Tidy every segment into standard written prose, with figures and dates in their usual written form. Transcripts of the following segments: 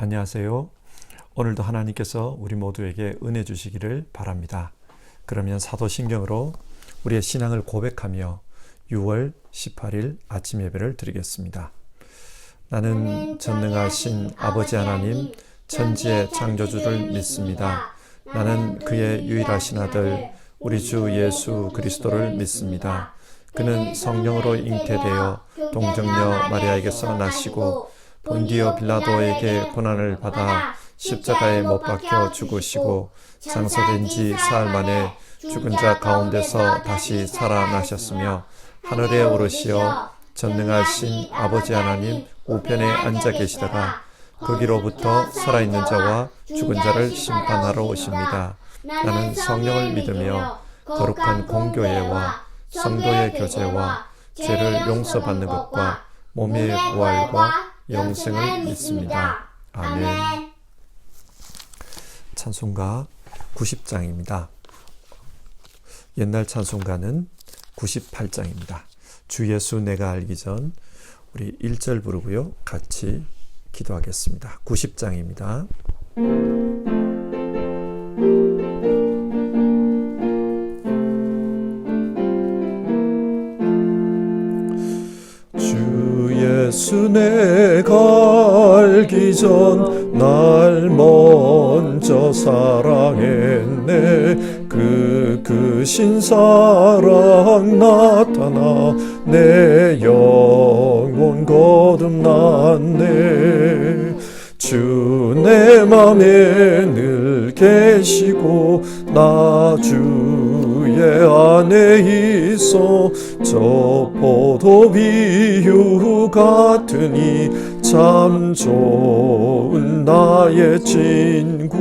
안녕하세요. 오늘도 하나님께서 우리 모두에게 은혜 주시기를 바랍니다. 그러면 사도신경으로 우리의 신앙을 고백하며 6월 18일 아침 예배를 드리겠습니다. 나는 전능하신 아버지 하나님 천지의 창조주를 믿습니다. 나는 그의 유일하신 아들 우리 주 예수 그리스도를 믿습니다. 그는 성령으로 잉태되어 동정녀 마리아에게서 나시고 본디오 빌라도에게 고난을 받아 십자가에 못 박혀 죽으시고 장사된 지 사흘 만에 죽은 자 가운데서 다시 살아나셨으며 하늘에 오르시어 전능하신 아버지 하나님 우편에 앉아 계시다가 거기로부터 살아있는 자와 죽은 자를 심판하러 오십니다. 나는 성령을 믿으며 거룩한 공교회와 성도의 교제와 죄를 용서받는 것과 몸의 부활과 영생을 믿습니다. 아멘. 찬송가 90장입니다. 옛날 찬송가는 98장입니다. 주 예수 내가 알기 전 우리 1절 부르고요. 같이 기도하겠습니다. 90장입니다. 예수 내가 알기 전 날 먼저 사랑했네. 그 크신 사랑 나타나 내 영혼 거듭났네. 주 내 맘에 늘 계시고 나 주의 안에 있어 저 포도 비유 같으니 참 좋은 나의 친구.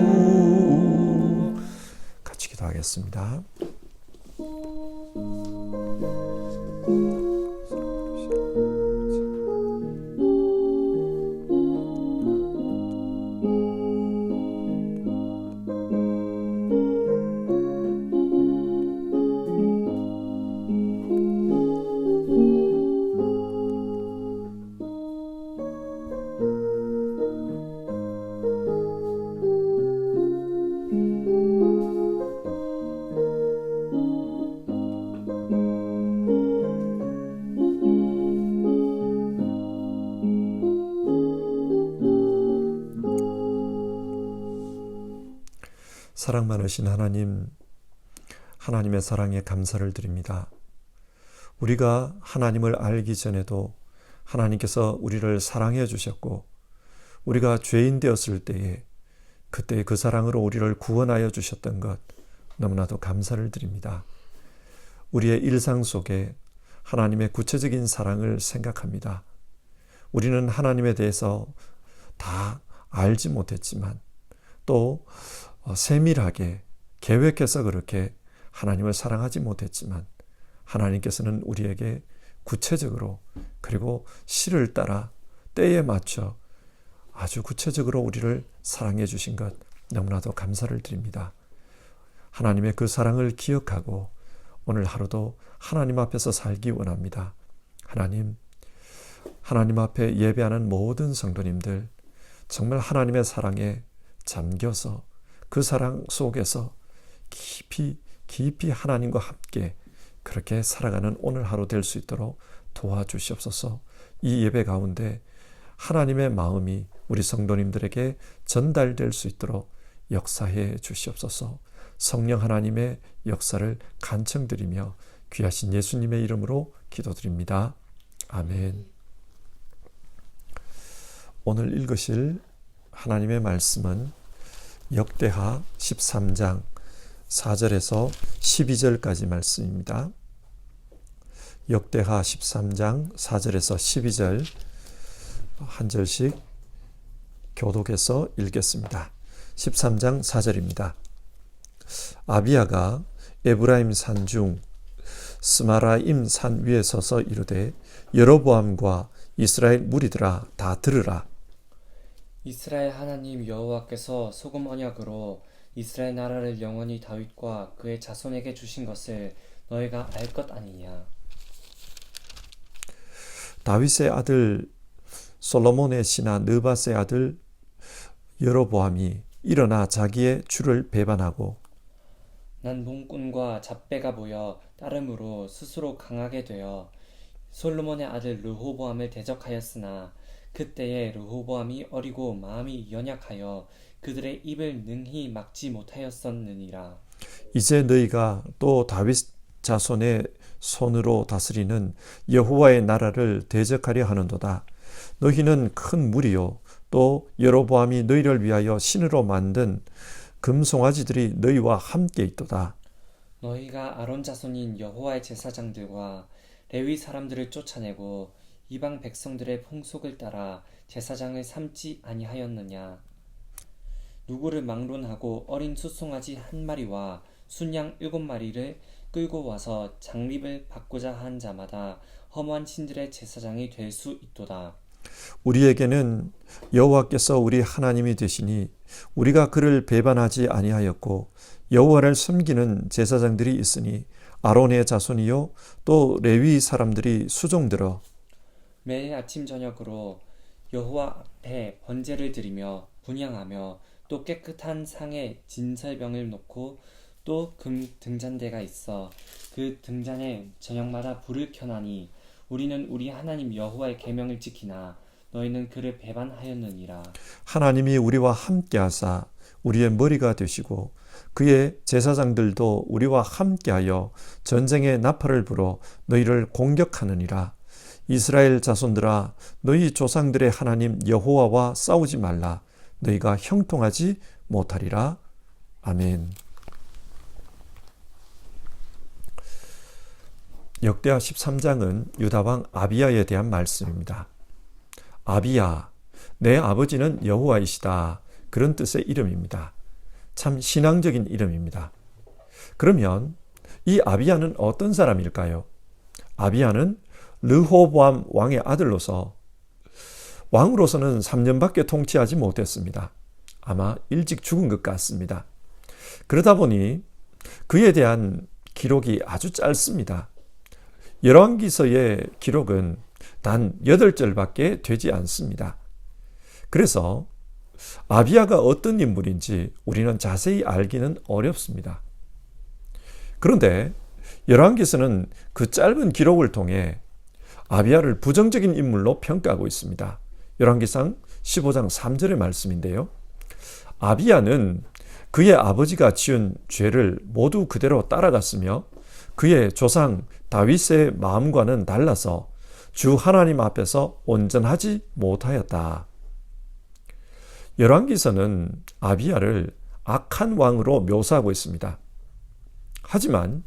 같이 기도하겠습니다. 사랑 많으신 하나님, 하나님의 사랑에 감사를 드립니다. 우리가 하나님을 알기 전에도 하나님께서 우리를 사랑해 주셨고 우리가 죄인 되었을 때에 그때 그 사랑으로 우리를 구원하여 주셨던 것 너무나도 감사를 드립니다. 우리의 일상 속에 하나님의 구체적인 사랑을 생각합니다. 우리는 하나님에 대해서 다 알지 못했지만 또 세밀하게 계획해서 그렇게 하나님을 사랑하지 못했지만 하나님께서는 우리에게 구체적으로 그리고 시를 따라 때에 맞춰 아주 구체적으로 우리를 사랑해 주신 것 너무나도 감사를 드립니다. 하나님의 그 사랑을 기억하고 오늘 하루도 하나님 앞에서 살기 원합니다. 하나님 앞에 예배하는 모든 성도님들 정말 하나님의 사랑에 잠겨서 그 사랑 속에서 깊이 하나님과 함께 그렇게 살아가는 오늘 하루 될 수 있도록 도와주시옵소서. 이 예배 가운데 하나님의 마음이 우리 성도님들에게 전달될 수 있도록 역사해 주시옵소서. 성령 하나님의 역사를 간청드리며 귀하신 예수님의 이름으로 기도드립니다. 아멘. 오늘 읽으실 하나님의 말씀은 역대하 13장 4절에서 12절까지 말씀입니다. 역대하 13장 4절에서 12절 한 절씩 교독해서 읽겠습니다. 13장 4절입니다. 아비야가 에브라임 산 중 스마라임 산 위에 서서 이르되 여로보암과 이스라엘 무리들아 다 들으라. 이스라엘 하나님 여호와께서 소금 언약으로 이스라엘 나라를 영원히 다윗과 그의 자손에게 주신 것을 너희가 알 것 아니냐. 다윗의 아들 솔로몬의 신하 느밧의 아들 여로보암이 일어나 자기의 주를 배반하고 난 농꾼과 잡배가 모여 따름으로 스스로 강하게 되어 솔로몬의 아들 르호보암을 대적하였으나 그때에 르호보암이 어리고 마음이 연약하여 그들의 입을 능히 막지 못하였었느니라. 이제 너희가 또 다윗 자손의 손으로 다스리는 여호와의 나라를 대적하려 하는도다. 너희는 큰 무리요 또 여로보암이 너희를 위하여 신으로 만든 금송아지들이 너희와 함께 있도다. 너희가 아론 자손인 여호와의 제사장들과 레위 사람들을 쫓아내고 이방 백성들의 풍속을 따라 제사장을 삼지 아니하였느냐. 누구를 막론하고 어린 숫송아지 한 마리와 순양 7마리를 끌고 와서 장립을 받고자 한 자마다 허무한 신들의 제사장이 될 수 있도다. 우리에게는 여호와께서 우리 하나님이 되시니 우리가 그를 배반하지 아니하였고 여호와를 섬기는 제사장들이 있으니 아론의 자손이요 또 레위 사람들이 수종들어 매일 아침 저녁으로 여호와 앞에 번제를 드리며 분향하며 또 깨끗한 상에 진설병을 놓고 또 금 등잔대가 있어 그 등잔에 저녁마다 불을 켜나니 우리는 우리 하나님 여호와의 계명을 지키나 너희는 그를 배반하였느니라. 하나님이 우리와 함께하사 우리의 머리가 되시고 그의 제사장들도 우리와 함께하여 전쟁의 나팔을 불어 너희를 공격하느니라. 이스라엘 자손들아 너희 조상들의 하나님 여호와와 싸우지 말라. 너희가 형통하지 못하리라. 아멘. 역대하 13장은 유다왕 아비야에 대한 말씀입니다. 아비야, 내 아버지는 여호와이시다. 그런 뜻의 이름입니다. 참 신앙적인 이름입니다. 그러면 이 아비야는 어떤 사람일까요? 아비야는 르호보암 왕의 아들로서 왕으로서는 3년밖에 통치하지 못했습니다. 아마 일찍 죽은 것 같습니다. 그러다 보니 그에 대한 기록이 아주 짧습니다. 열왕기서의 기록은 단 8절밖에 되지 않습니다. 그래서 아비야가 어떤 인물인지 우리는 자세히 알기는 어렵습니다. 그런데 열왕기서는 그 짧은 기록을 통해 아비야를 부정적인 인물로 평가하고 있습니다. 열왕기상 15장 3절의 말씀인데요. 아비야는 그의 아버지가 지은 죄를 모두 그대로 따라갔으며 그의 조상 다윗의 마음과는 달라서 주 하나님 앞에서 온전하지 못하였다. 열왕기서는 아비야를 악한 왕으로 묘사하고 있습니다. 하지만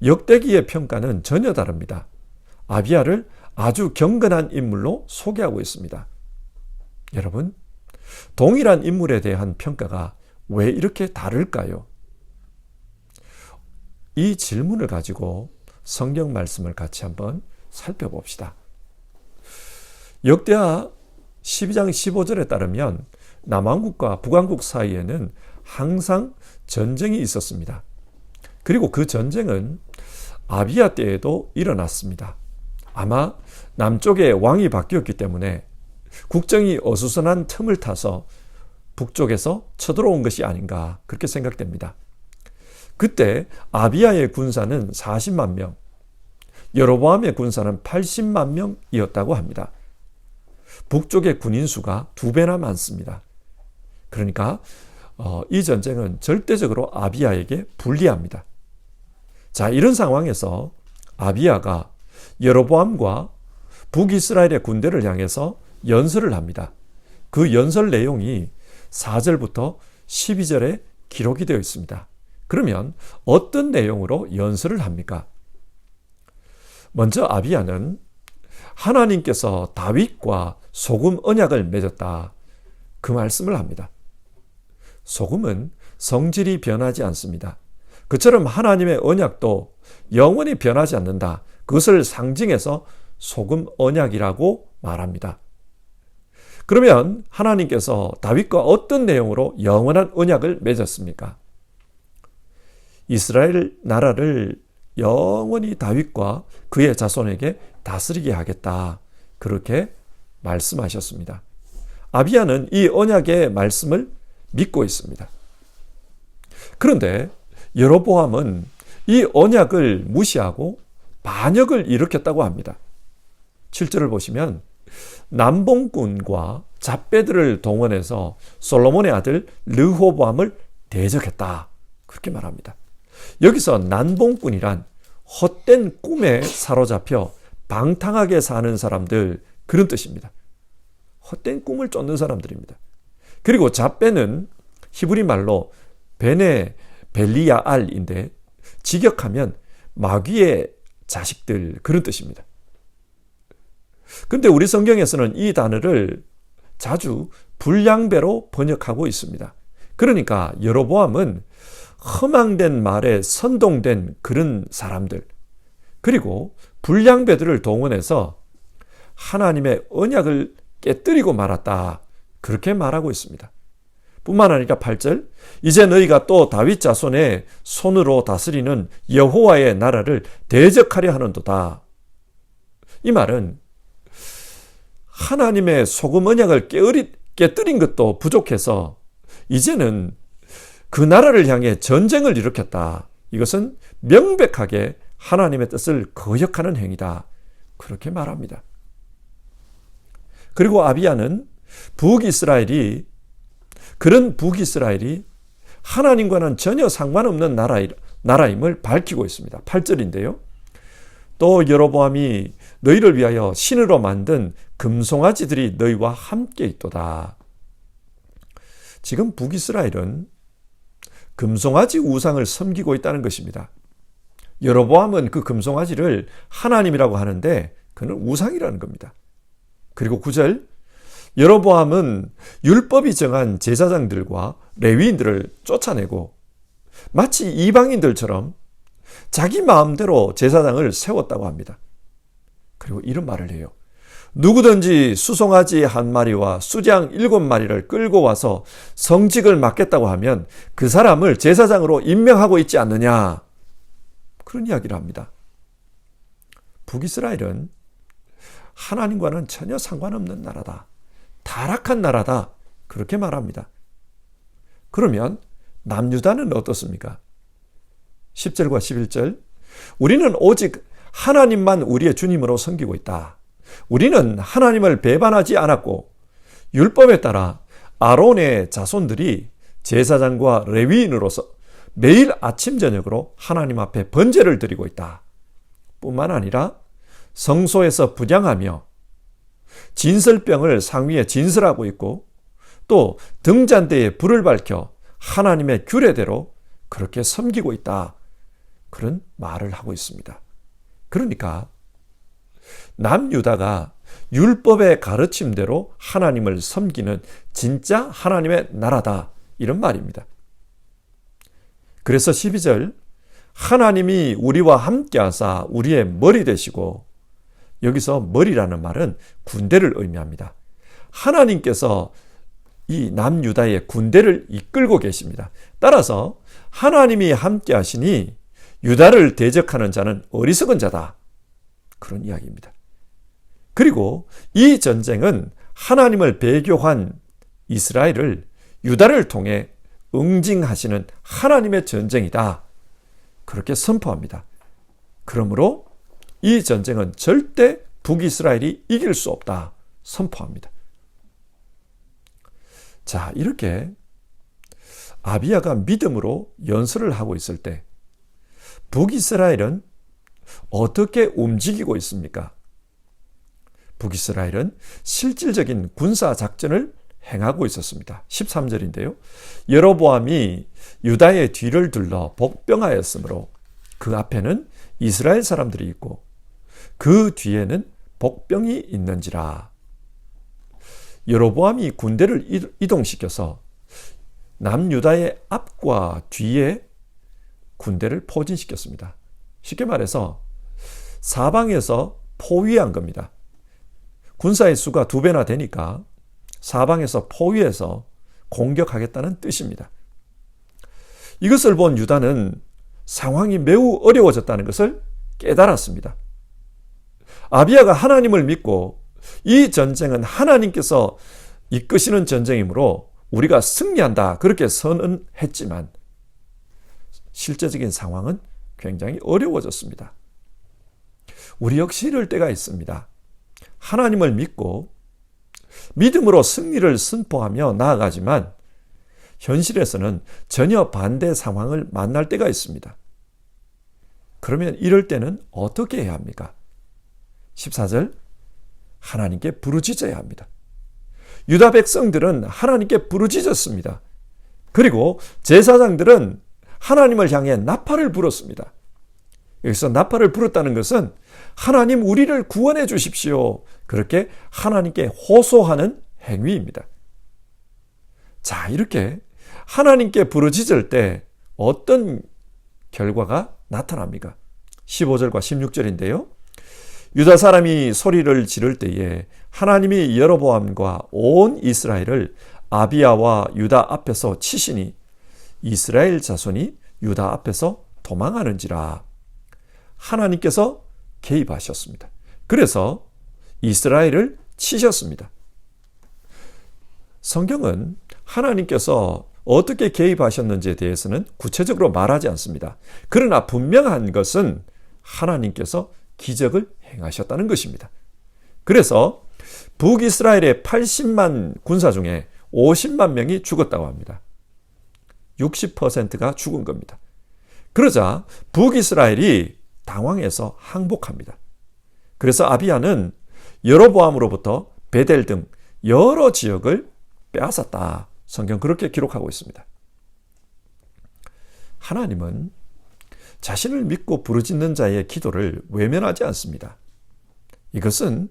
역대기의 평가는 전혀 다릅니다. 아비야를 아주 경건한 인물로 소개하고 있습니다. 여러분, 동일한 인물에 대한 평가가 왜 이렇게 다를까요? 이 질문을 가지고 성경 말씀을 같이 한번 살펴봅시다. 역대하 12장 15절에 따르면 남왕국과 북왕국 사이에는 항상 전쟁이 있었습니다. 그리고 그 전쟁은 아비야 때에도 일어났습니다. 아마 남쪽에 왕이 바뀌었기 때문에 국정이 어수선한 틈을 타서 북쪽에서 쳐들어온 것이 아닌가 그렇게 생각됩니다. 그때 아비야의 군사는 40만 명, 여로보암의 군사는 80만 명이었다고 합니다. 북쪽의 군인 수가 2배나 많습니다. 그러니까 이 전쟁은 절대적으로 아비야에게 불리합니다. 자, 이런 상황에서 아비야가 여로보암과 북이스라엘의 군대를 향해서 연설을 합니다. 그 연설 내용이 4절부터 12절에 기록이 되어 있습니다. 그러면 어떤 내용으로 연설을 합니까? 먼저 아비야는 하나님께서 다윗과 소금 언약을 맺었다. 그 말씀을 합니다. 소금은 성질이 변하지 않습니다. 그처럼 하나님의 언약도 영원히 변하지 않는다. 그것을 상징해서 소금 언약이라고 말합니다. 그러면 하나님께서 다윗과 어떤 내용으로 영원한 언약을 맺었습니까? 이스라엘 나라를 영원히 다윗과 그의 자손에게 다스리게 하겠다. 그렇게 말씀하셨습니다. 아비야는 이 언약의 말씀을 믿고 있습니다. 그런데 여로보암은 이 언약을 무시하고 반역을 일으켰다고 합니다. 7절을 보시면 남봉꾼과 잡배들을 동원해서 솔로몬의 아들 르호보암을 대적했다. 그렇게 말합니다. 여기서 남봉꾼이란 헛된 꿈에 사로잡혀 방탕하게 사는 사람들, 그런 뜻입니다. 헛된 꿈을 쫓는 사람들입니다. 그리고 잡배는 히브리 말로 베네 벨리야알인데 직역하면 마귀의 자식들, 그런 뜻입니다. 근데 우리 성경에서는 이 단어를 자주 불량배로 번역하고 있습니다. 그러니까 여로보암은 허망된 말에 선동된 그런 사람들, 그리고 불량배들을 동원해서 하나님의 언약을 깨뜨리고 말았다. 그렇게 말하고 있습니다. 뿐만 아니라 8절, 이제 너희가 또 다윗 자손의 손으로 다스리는 여호와의 나라를 대적하려 하는도다. 이 말은 하나님의 소금 언약을 깨뜨린 것도 부족해서 이제는 그 나라를 향해 전쟁을 일으켰다. 이것은 명백하게 하나님의 뜻을 거역하는 행위다. 그렇게 말합니다. 그리고 아비야는 그런 북이스라엘이 하나님과는 전혀 상관없는 나라임을 밝히고 있습니다. 8절인데요. 또 여로보암이 너희를 위하여 신으로 만든 금송아지들이 너희와 함께 있도다. 지금 북이스라엘은 금송아지 우상을 섬기고 있다는 것입니다. 여로보암은 그 금송아지를 하나님이라고 하는데 그는 우상이라는 겁니다. 그리고 9절, 여로보암은 율법이 정한 제사장들과 레위인들을 쫓아내고 마치 이방인들처럼 자기 마음대로 제사장을 세웠다고 합니다. 그리고 이런 말을 해요. 누구든지 수송아지 1마리와 수장 7마리를 끌고 와서 성직을 맡겠다고 하면 그 사람을 제사장으로 임명하고 있지 않느냐. 그런 이야기를 합니다. 북이스라엘은 하나님과는 전혀 상관없는 나라다. 타락한 나라다. 그렇게 말합니다. 그러면 남유다는 어떻습니까? 10절과 11절, 우리는 오직 하나님만 우리의 주님으로 섬기고 있다. 우리는 하나님을 배반하지 않았고 율법에 따라 아론의 자손들이 제사장과 레위인으로서 매일 아침 저녁으로 하나님 앞에 번제를 드리고 있다. 뿐만 아니라 성소에서 분향하며 진설병을 상위에 진설하고 있고 또 등잔대에 불을 밝혀 하나님의 규례대로 그렇게 섬기고 있다. 그런 말을 하고 있습니다. 그러니까 남유다가 율법의 가르침대로 하나님을 섬기는 진짜 하나님의 나라다. 이런 말입니다. 그래서 12절, 하나님이 우리와 함께 하사 우리의 머리 되시고, 여기서 머리라는 말은 군대를 의미합니다. 하나님께서 이 남유다의 군대를 이끌고 계십니다. 따라서 하나님이 함께 하시니 유다를 대적하는 자는 어리석은 자다. 그런 이야기입니다. 그리고 이 전쟁은 하나님을 배교한 이스라엘을 유다를 통해 응징하시는 하나님의 전쟁이다. 그렇게 선포합니다. 그러므로 이 전쟁은 절대 북이스라엘이 이길 수 없다. 선포합니다. 자, 이렇게 아비야가 믿음으로 연설을 하고 있을 때 북이스라엘은 어떻게 움직이고 있습니까? 북이스라엘은 실질적인 군사 작전을 행하고 있었습니다. 13절인데요. 여로보암이 유다의 뒤를 둘러 복병하였으므로 그 앞에는 이스라엘 사람들이 있고 그 뒤에는 복병이 있는지라. 여로보암이 군대를 이동시켜서 남유다의 앞과 뒤에 군대를 포진시켰습니다. 쉽게 말해서 사방에서 포위한 겁니다. 군사의 수가 2배나 되니까 사방에서 포위해서 공격하겠다는 뜻입니다. 이것을 본 유다는 상황이 매우 어려워졌다는 것을 깨달았습니다. 아비야가 하나님을 믿고 이 전쟁은 하나님께서 이끄시는 전쟁이므로 우리가 승리한다 그렇게 선언했지만 실제적인 상황은 굉장히 어려워졌습니다. 우리 역시 이럴 때가 있습니다. 하나님을 믿고 믿음으로 승리를 선포하며 나아가지만 현실에서는 전혀 반대 상황을 만날 때가 있습니다. 그러면 이럴 때는 어떻게 해야 합니까? 14절, 하나님께 부르짖어야 합니다. 유다 백성들은 하나님께 부르짖었습니다. 그리고 제사장들은 하나님을 향해 나팔을 불었습니다. 여기서 나팔을 불었다는 것은 하나님 우리를 구원해 주십시오. 그렇게 하나님께 호소하는 행위입니다. 자, 이렇게 하나님께 부르짖을 때 어떤 결과가 나타납니까? 15절과 16절인데요. 유다 사람이 소리를 지를 때에 하나님이 여로보암과 온 이스라엘을 아비야와 유다 앞에서 치시니 이스라엘 자손이 유다 앞에서 도망하는지라. 하나님께서 개입하셨습니다. 그래서 이스라엘을 치셨습니다. 성경은 하나님께서 어떻게 개입하셨는지에 대해서는 구체적으로 말하지 않습니다. 그러나 분명한 것은 하나님께서 기적을 행하셨다는 것입니다. 그래서 북이스라엘의 80만 군사 중에 50만 명이 죽었다고 합니다. 60%가 죽은 겁니다. 그러자 북이스라엘이 당황해서 항복합니다. 그래서 아비야는 여로보암으로부터 베델 등 여러 지역을 빼앗았다. 성경 그렇게 기록하고 있습니다. 하나님은 자신을 믿고 부르짖는 자의 기도를 외면하지 않습니다. 이것은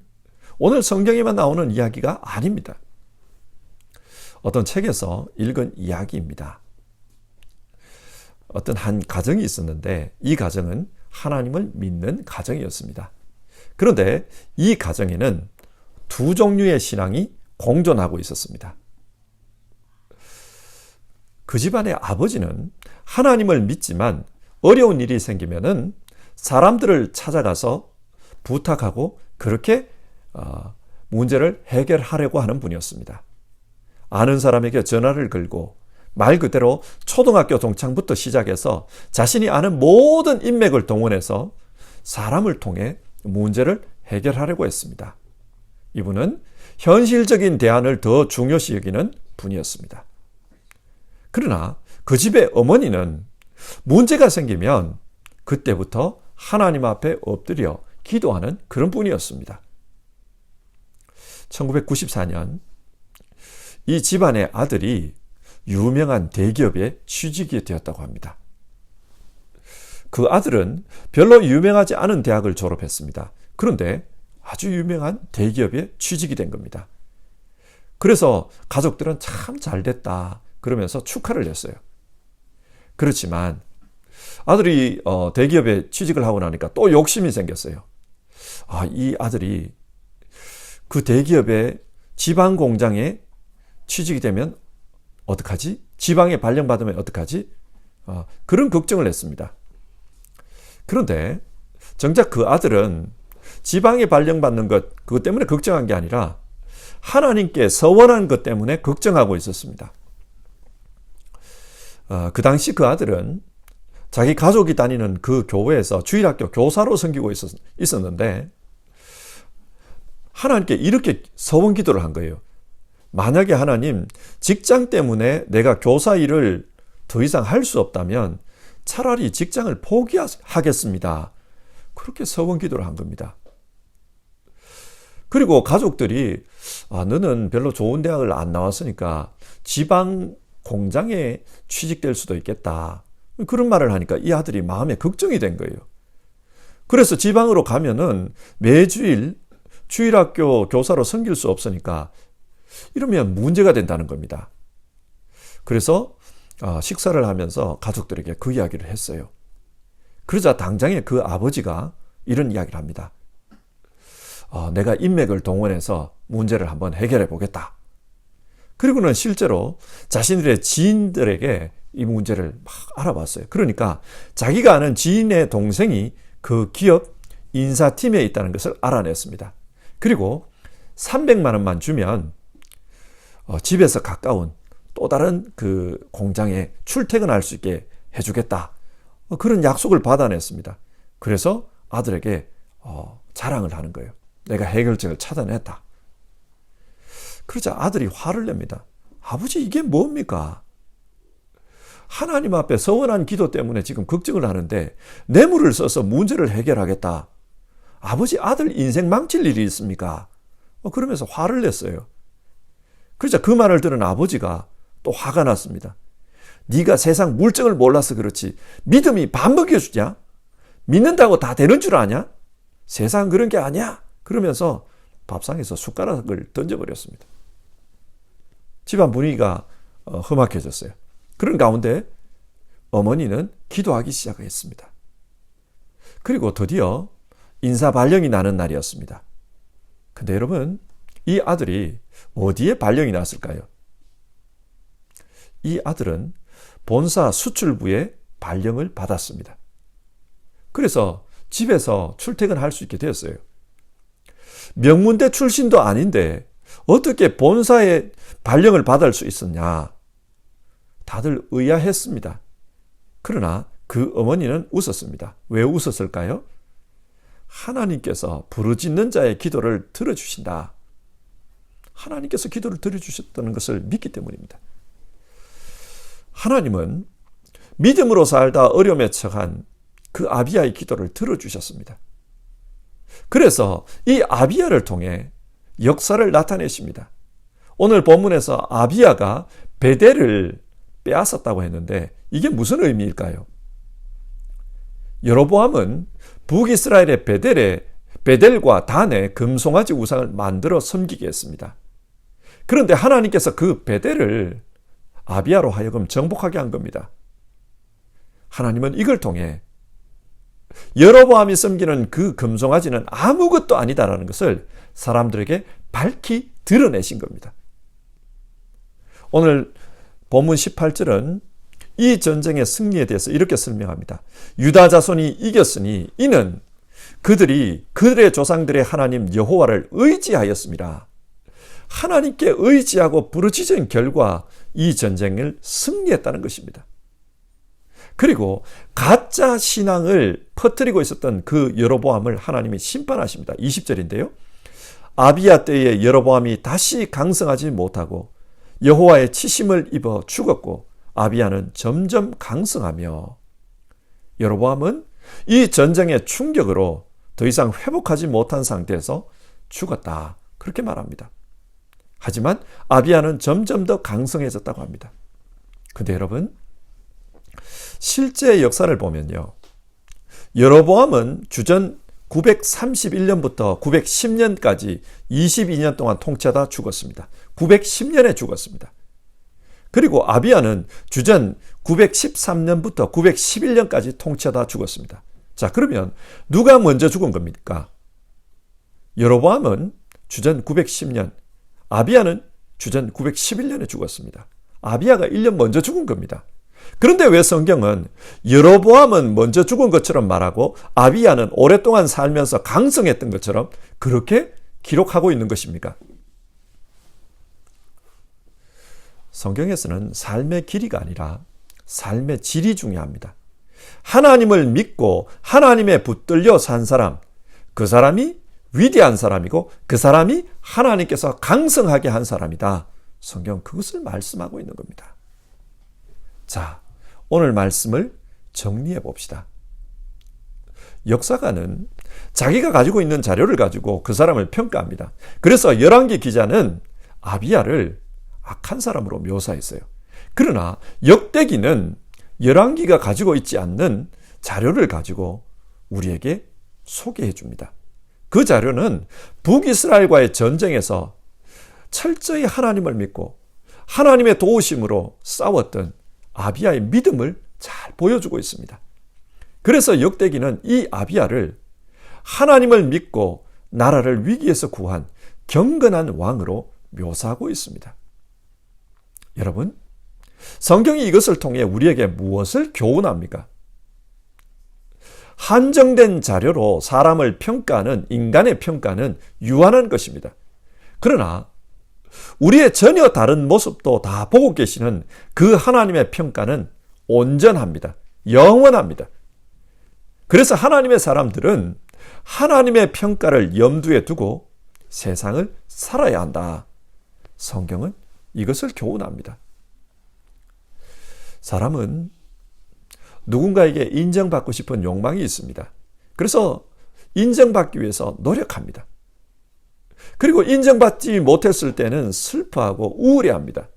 오늘 성경에만 나오는 이야기가 아닙니다. 어떤 책에서 읽은 이야기입니다. 어떤 한 가정이 있었는데 이 가정은 하나님을 믿는 가정이었습니다. 그런데 이 가정에는 두 종류의 신앙이 공존하고 있었습니다. 그 집안의 아버지는 하나님을 믿지만 어려운 일이 생기면은 사람들을 찾아가서 부탁하고 그렇게 문제를 해결하려고 하는 분이었습니다. 아는 사람에게 전화를 걸고 말 그대로 초등학교 동창부터 시작해서 자신이 아는 모든 인맥을 동원해서 사람을 통해 문제를 해결하려고 했습니다. 이분은 현실적인 대안을 더 중요시 여기는 분이었습니다. 그러나 그 집의 어머니는 문제가 생기면 그때부터 하나님 앞에 엎드려 기도하는 그런 분이었습니다. 1994년 이 집안의 아들이 유명한 대기업에 취직이 되었다고 합니다. 그 아들은 별로 유명하지 않은 대학을 졸업했습니다. 그런데 아주 유명한 대기업에 취직이 된 겁니다. 그래서 가족들은 참 잘됐다 그러면서 축하를 했어요. 그렇지만 아들이 대기업에 취직을 하고 나니까 또 욕심이 생겼어요. 이 아들이 그 대기업의 지방 공장에 취직이 되면 어떡하지? 지방에 발령받으면 어떡하지? 그런 걱정을 했습니다. 그런데 정작 그 아들은 지방에 발령받는 것, 그것 때문에 걱정한 게 아니라 하나님께 서원한 것 때문에 걱정하고 있었습니다. 그 당시 그 아들은 자기 가족이 다니는 그 교회에서 주일학교 교사로 섬기고 있었는데 하나님께 이렇게 서원 기도를 한 거예요. 만약에 하나님 직장 때문에 내가 교사 일을 더 이상 할 수 없다면 차라리 직장을 포기하겠습니다. 그렇게 서원 기도를 한 겁니다. 그리고 가족들이 너는 별로 좋은 대학을 안 나왔으니까 지방 공장에 취직될 수도 있겠다. 그런 말을 하니까 이 아들이 마음에 걱정이 된 거예요. 그래서 지방으로 가면은 매주일 주일학교 교사로 섬길 수 없으니까 이러면 문제가 된다는 겁니다. 그래서 식사를 하면서 가족들에게 그 이야기를 했어요. 그러자 당장에 그 아버지가 이런 이야기를 합니다. 내가 인맥을 동원해서 문제를 한번 해결해 보겠다. 그리고는 실제로 자신들의 지인들에게 이 문제를 막 알아봤어요. 그러니까 자기가 아는 지인의 동생이 그 기업 인사팀에 있다는 것을 알아냈습니다. 그리고 300만 원만 주면 집에서 가까운 또 다른 그 공장에 출퇴근할 수 있게 해주겠다. 그런 약속을 받아냈습니다. 그래서 아들에게 자랑을 하는 거예요. 내가 해결책을 찾아냈다. 그러자 아들이 화를 냅니다. 아버지, 이게 뭡니까? 하나님 앞에 서원한 기도 때문에 지금 걱정을 하는데 뇌물을 써서 문제를 해결하겠다. 아버지, 아들 인생 망칠 일이 있습니까? 그러면서 화를 냈어요. 그러자 그 말을 들은 아버지가 또 화가 났습니다. 네가 세상 물정을 몰라서 그렇지 믿음이 밥 먹여주냐? 믿는다고 다 되는 줄 아냐? 세상 그런 게 아니야. 그러면서 밥상에서 숟가락을 던져버렸습니다. 집안 분위기가 험악해졌어요. 그런 가운데 어머니는 기도하기 시작했습니다. 그리고 드디어 인사 발령이 나는 날이었습니다. 근데 여러분, 이 아들이 어디에 발령이 났을까요? 이 아들은 본사 수출부에 발령을 받았습니다. 그래서 집에서 출퇴근할 수 있게 되었어요. 명문대 출신도 아닌데 어떻게 본사에 발령을 받을 수 있었냐? 다들 의아했습니다. 그러나 그 어머니는 웃었습니다. 왜 웃었을까요? 하나님께서 부르짖는 자의 기도를 들어주신다. 하나님께서 기도를 들어주셨다는 것을 믿기 때문입니다. 하나님은 믿음으로 살다 어려움에 처한 그 아비야의 기도를 들어주셨습니다. 그래서 이 아비야를 통해 역사를 나타내십니다. 오늘 본문에서 아비야가 베델을 빼앗았다고 했는데 이게 무슨 의미일까요? 여로보암은 북이스라엘의 베델과 단에 금송아지 우상을 만들어 섬기게 했습니다. 그런데 하나님께서 그 베델을 아비야로 하여금 정복하게 한 겁니다. 하나님은 이걸 통해 여로보암이 섬기는 그 금송아지는 아무것도 아니다라는 것을 사람들에게 밝히 드러내신 겁니다. 오늘 본문 18절은 이 전쟁의 승리에 대해서 이렇게 설명합니다. 유다 자손이 이겼으니 이는 그들이 그들의 조상들의 하나님 여호와를 의지하였습니다. 하나님께 의지하고 부르짖은 결과 이 전쟁을 승리했다는 것입니다. 그리고 가짜 신앙을 퍼뜨리고 있었던 그 여로보암을 하나님이 심판하십니다. 20절인데요. 아비야 때에 여로보암이 다시 강성하지 못하고 여호와의 치심을 입어 죽었고 아비야는 점점 강성하며 여로보암은 이 전쟁의 충격으로 더 이상 회복하지 못한 상태에서 죽었다. 그렇게 말합니다. 하지만 아비야는 점점 더 강성해졌다고 합니다. 근데 여러분, 실제 역사를 보면요. 여로보암은 주전 931년부터 910년까지 22년 동안 통치하다 죽었습니다. 910년에 죽었습니다. 그리고 아비야는 주전 913년부터 911년까지 통치하다 죽었습니다. 자, 그러면 누가 먼저 죽은 겁니까? 여로보암은 주전 910년, 아비야는 주전 911년에 죽었습니다. 아비야가 1년 먼저 죽은 겁니다. 그런데 왜 성경은 여로보암은 먼저 죽은 것처럼 말하고 아비야는 오랫동안 살면서 강성했던 것처럼 그렇게 기록하고 있는 것입니까? 성경에서는 삶의 길이가 아니라 삶의 질이 중요합니다. 하나님을 믿고 하나님에 붙들려 산 사람, 그 사람이 위대한 사람이고 그 사람이 하나님께서 강성하게 한 사람이다. 성경 그것을 말씀하고 있는 겁니다. 자, 오늘 말씀을 정리해 봅시다. 역사가는 자기가 가지고 있는 자료를 가지고 그 사람을 평가합니다. 그래서 열왕기 기자는 아비야를 악한 사람으로 묘사했어요. 그러나 역대기는 열왕기가 가지고 있지 않는 자료를 가지고 우리에게 소개해 줍니다. 그 자료는 북이스라엘과의 전쟁에서 철저히 하나님을 믿고 하나님의 도우심으로 싸웠던 아비야의 믿음을 잘 보여주고 있습니다. 그래서 역대기는 이 아비야를 하나님을 믿고 나라를 위기에서 구한 경건한 왕으로 묘사하고 있습니다. 여러분, 성경이 이것을 통해 우리에게 무엇을 교훈합니까? 한정된 자료로 사람을 평가하는 인간의 평가는 유한한 것입니다. 그러나 우리의 전혀 다른 모습도 다 보고 계시는 그 하나님의 평가는 온전합니다. 영원합니다. 그래서 하나님의 사람들은 하나님의 평가를 염두에 두고 세상을 살아야 한다. 성경은 이것을 교훈합니다. 사람은 누군가에게 인정받고 싶은 욕망이 있습니다. 그래서 인정받기 위해서 노력합니다. 그리고 인정받지 못했을 때는 슬퍼하고 우울해합니다.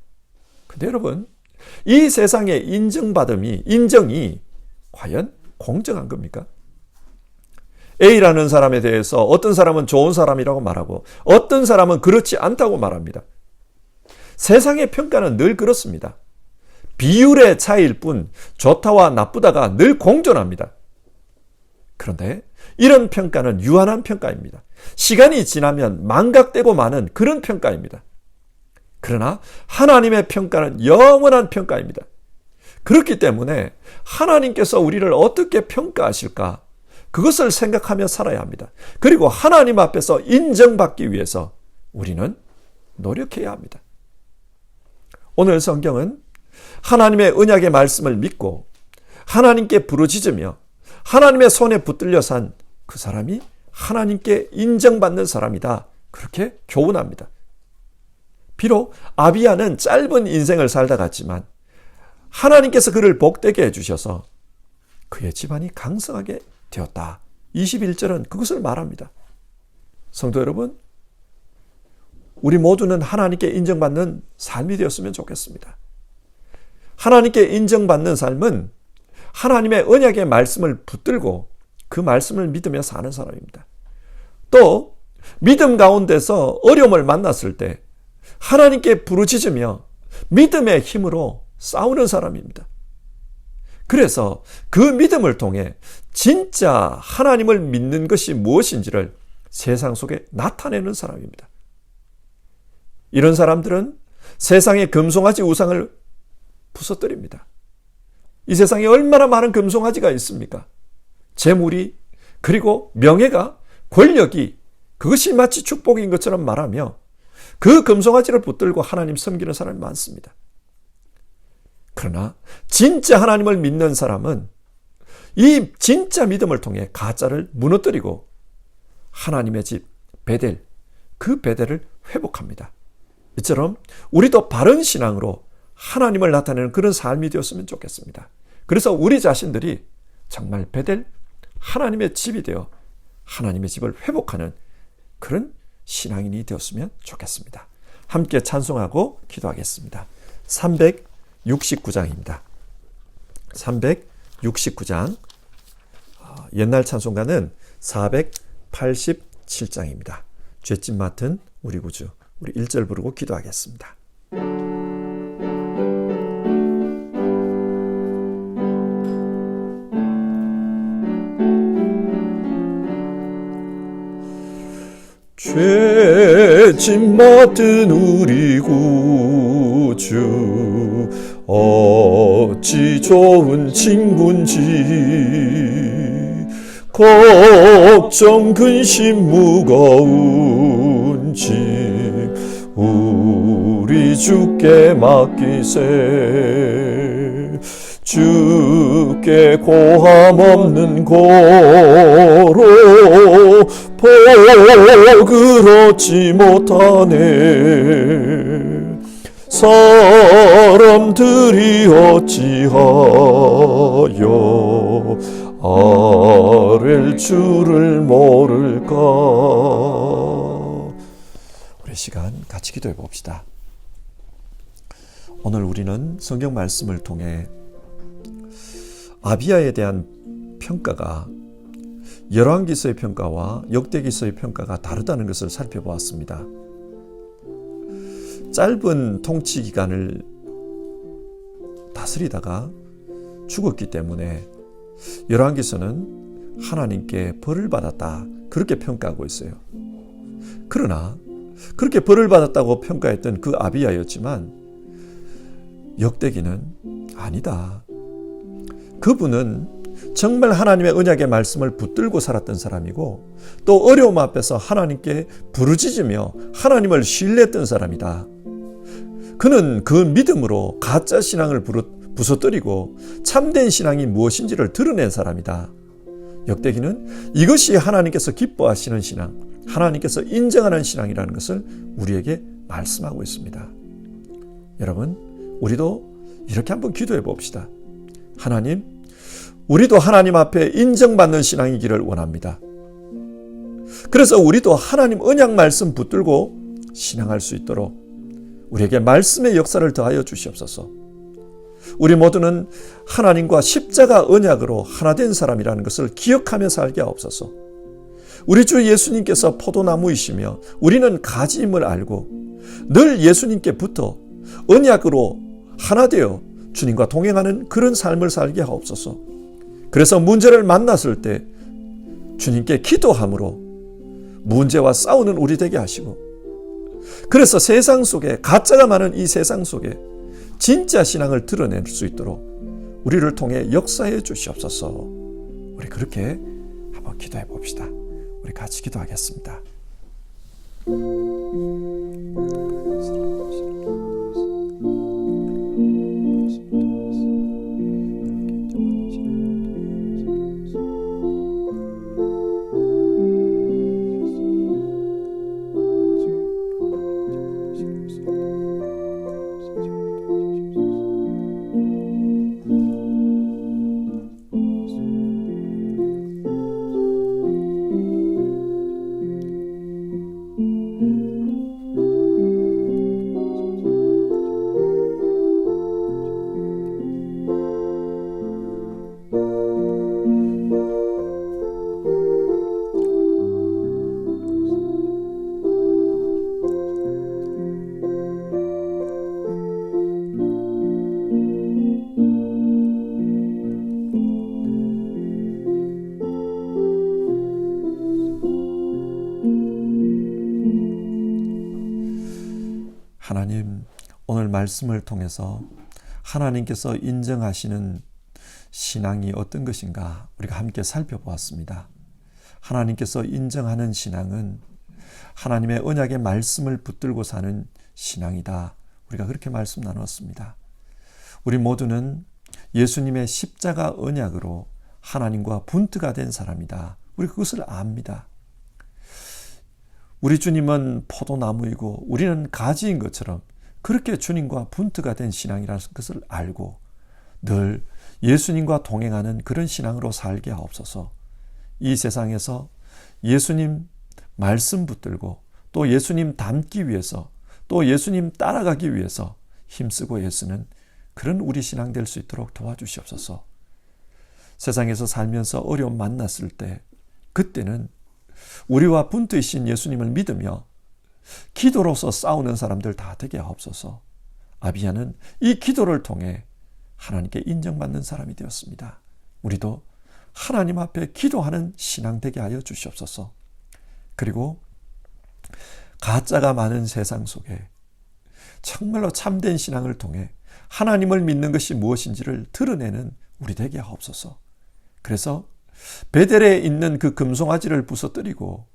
근데 여러분, 이 세상의 인정이 과연 공정한 겁니까? A라는 사람에 대해서 어떤 사람은 좋은 사람이라고 말하고 어떤 사람은 그렇지 않다고 말합니다. 세상의 평가는 늘 그렇습니다. 비율의 차이일 뿐 좋다와 나쁘다가 늘 공존합니다. 그런데 이런 평가는 유한한 평가입니다. 시간이 지나면 망각되고 마는 그런 평가입니다. 그러나 하나님의 평가는 영원한 평가입니다. 그렇기 때문에 하나님께서 우리를 어떻게 평가하실까? 그것을 생각하며 살아야 합니다. 그리고 하나님 앞에서 인정받기 위해서 우리는 노력해야 합니다. 오늘 성경은 하나님의 언약의 말씀을 믿고 하나님께 부르짖으며 하나님의 손에 붙들려 산 그 사람이 하나님께 인정받는 사람이다. 그렇게 교훈합니다. 비록 아비야는 짧은 인생을 살다 갔지만 하나님께서 그를 복되게 해주셔서 그의 집안이 강성하게 되었다. 21절은 그것을 말합니다. 성도 여러분, 우리 모두는 하나님께 인정받는 삶이 되었으면 좋겠습니다. 하나님께 인정받는 삶은 하나님의 언약의 말씀을 붙들고 그 말씀을 믿으며 사는 사람입니다. 또 믿음 가운데서 어려움을 만났을 때 하나님께 부르짖으며 믿음의 힘으로 싸우는 사람입니다. 그래서 그 믿음을 통해 진짜 하나님을 믿는 것이 무엇인지를 세상 속에 나타내는 사람입니다. 이런 사람들은 세상의 금송아지 우상을 부서뜨립니다. 이 세상에 얼마나 많은 금송아지가 있습니까? 재물이, 그리고 명예가, 권력이, 그것이 마치 축복인 것처럼 말하며 그 금송아지를 붙들고 하나님 섬기는 사람이 많습니다. 그러나 진짜 하나님을 믿는 사람은 이 진짜 믿음을 통해 가짜를 무너뜨리고 하나님의 집 베델, 그 베델을 회복합니다. 이처럼 우리도 바른 신앙으로 하나님을 나타내는 그런 삶이 되었으면 좋겠습니다. 그래서 우리 자신들이 정말 베델, 하나님의 집이 되어 하나님의 집을 회복하는 그런 신앙인이 되었으면 좋겠습니다. 함께 찬송하고 기도하겠습니다. 369장입니다. 369장. 옛날 찬송가는 487장입니다. 죄짐 맡은 우리 구주. 우리 1절 부르고 기도하겠습니다. 죄짐 맡은 우리 구주 어찌 좋은 친구인지 걱정 근심 무거운지 우리 주께 맡기세 주께 고함 없는 고로 복을 얻지 못하네 사람들이 어찌하여 아랠 줄을 모를까. 우리 시간 같이 기도해 봅시다. 오늘 우리는 성경 말씀을 통해 아비야에 대한 평가가 열왕기서의 평가와 역대기서의 평가가 다르다는 것을 살펴보았습니다. 짧은 통치 기간을 다스리다가 죽었기 때문에 열왕기서는 하나님께 벌을 받았다 그렇게 평가하고 있어요. 그러나 그렇게 벌을 받았다고 평가했던 그 아비야였지만 역대기는 아니다. 그분은 정말 하나님의 언약의 말씀을 붙들고 살았던 사람이고 또 어려움 앞에서 하나님께 부르짖으며 하나님을 신뢰했던 사람이다. 그는 그 믿음으로 가짜 신앙을 부서뜨리고 참된 신앙이 무엇인지를 드러낸 사람이다. 역대기는 이것이 하나님께서 기뻐하시는 신앙, 하나님께서 인정하는 신앙이라는 것을 우리에게 말씀하고 있습니다. 여러분, 우리도 이렇게 한번 기도해 봅시다. 하나님, 우리도 하나님 앞에 인정받는 신앙이기를 원합니다. 그래서 우리도 하나님 언약 말씀 붙들고 신앙할 수 있도록 우리에게 말씀의 역사를 더하여 주시옵소서. 우리 모두는 하나님과 십자가 언약으로 하나 된 사람이라는 것을 기억하며 살게 하옵소서. 우리 주 예수님께서 포도나무이시며 우리는 가지임을 알고 늘 예수님께 붙어 언약으로 하나 되어 주님과 동행하는 그런 삶을 살게 하옵소서. 그래서 문제를 만났을 때 주님께 기도함으로 문제와 싸우는 우리 되게 하시고, 그래서 세상 속에 가짜가 많은 이 세상 속에 진짜 신앙을 드러낼 수 있도록 우리를 통해 역사해 주시옵소서. 우리 그렇게 한번 기도해 봅시다. 우리 같이 기도하겠습니다. 하나님, 오늘 말씀을 통해서 하나님께서 인정하시는 신앙이 어떤 것인가 우리가 함께 살펴보았습니다. 하나님께서 인정하는 신앙은 하나님의 언약의 말씀을 붙들고 사는 신앙이다. 우리가 그렇게 말씀 나누었습니다. 우리 모두는 예수님의 십자가 언약으로 하나님과 분트가 된 사람이다. 우리 그것을 압니다. 우리 주님은 포도나무이고 우리는 가지인 것처럼 그렇게 주님과 분트가 된 신앙이라는 것을 알고 늘 예수님과 동행하는 그런 신앙으로 살게 하옵소서. 이 세상에서 예수님 말씀 붙들고 또 예수님 닮기 위해서 또 예수님 따라가기 위해서 힘쓰고 애쓰는 그런 우리 신앙 될 수 있도록 도와주시옵소서. 세상에서 살면서 어려움 만났을 때 그때는 우리와 분투이신 예수님을 믿으며 기도로서 싸우는 사람들 다 되게 하옵소서. 아비야는 이 기도를 통해 하나님께 인정받는 사람이 되었습니다. 우리도 하나님 앞에 기도하는 신앙 되게 하여 주시옵소서. 그리고 가짜가 많은 세상 속에 정말로 참된 신앙을 통해 하나님을 믿는 것이 무엇인지를 드러내는 우리 되게 하옵소서. 그래서 베델에 있는 그 금송아지를 부서뜨리고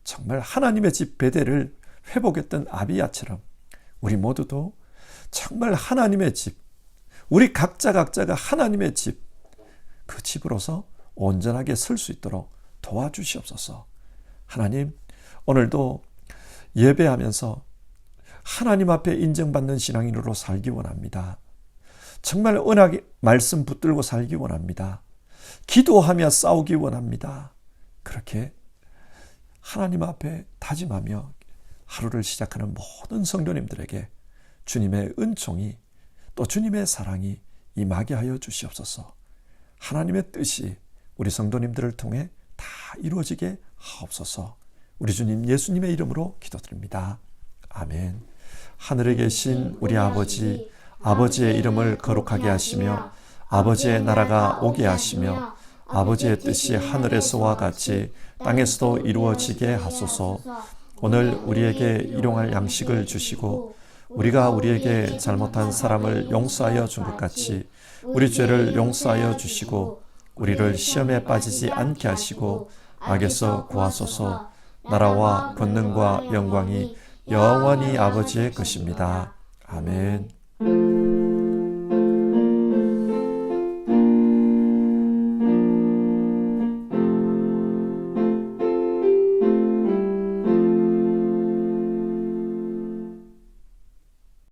정말 하나님의 집 베델을 회복했던 아비야처럼 우리 모두도 정말 하나님의 집, 우리 각자가 하나님의 집, 그 집으로서 온전하게 설 수 있도록 도와주시옵소서. 하나님, 오늘도 예배하면서 하나님 앞에 인정받는 신앙인으로 살기 원합니다. 정말 언약의 말씀 붙들고 살기 원합니다. 기도하며 싸우기 원합니다. 그렇게 하나님 앞에 다짐하며 하루를 시작하는 모든 성도님들에게 주님의 은총이 또 주님의 사랑이 임하게 하여 주시옵소서. 하나님의 뜻이 우리 성도님들을 통해 다 이루어지게 하옵소서. 우리 주님 예수님의 이름으로 기도드립니다. 아멘. 하늘에 계신 우리 아버지, 아버지의 이름을 거룩하게 하시며 아버지의 나라가 오게 하시며 아버지의 뜻이 하늘에서와 같이 땅에서도 이루어지게 하소서. 오늘 우리에게 일용할 양식을 주시고 우리가 우리에게 잘못한 사람을 용서하여 준 것 같이 우리 죄를 용서하여 주시고 우리를 시험에 빠지지 않게 하시고 악에서 구하소서. 나라와 권능과 영광이 영원히 아버지의 것입니다. 아멘.